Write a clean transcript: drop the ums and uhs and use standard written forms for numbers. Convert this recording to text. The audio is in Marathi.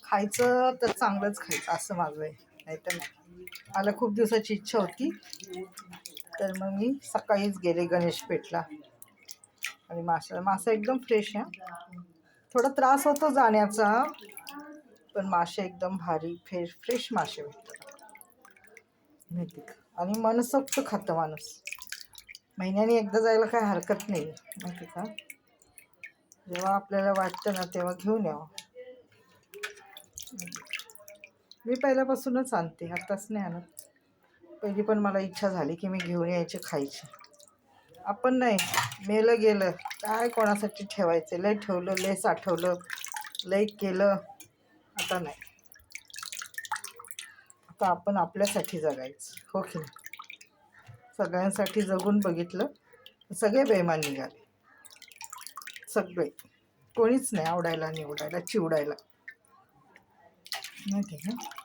खायचं तर चांगलंच खायचं असं माझं आहे, नाहीतर नाही. मला खूप दिवसाची इच्छा होती, तर मग मी सकाळीच गेले गणेशपेठला आणि मासा एकदम फ्रेश आहे. थोडा त्रास होतो जाण्याचा, पण मासे एकदम भारी फ्रेश मासे भेटतात माहिती का. आणि मनसोक्त खातं माणूस. महिन्याने एकदा जायला काय हरकत नाही माहिती का. जेव्हा आपल्याला वाटतं ना तेव्हा घेऊन यावं. मी पहिल्यापासूनच आणते, आताच नाही आणत. पहिली पण मला इच्छा झाली की मी घेऊन यायचे खायचे. आपण नाही, मेलं गेलं काय कोणासाठी ठेवायचं. लय ठेवलं, लय साठवलं, लय केलं. आता नाही, आता आपण आपल्यासाठी जगायचं, हो की नाही. सगळ्यांसाठी जगून बघितलं, सगळे बेईमान निघाले. सगळे, कोणीच नाही आवडायला निवडायला चिवडायला माहिती का.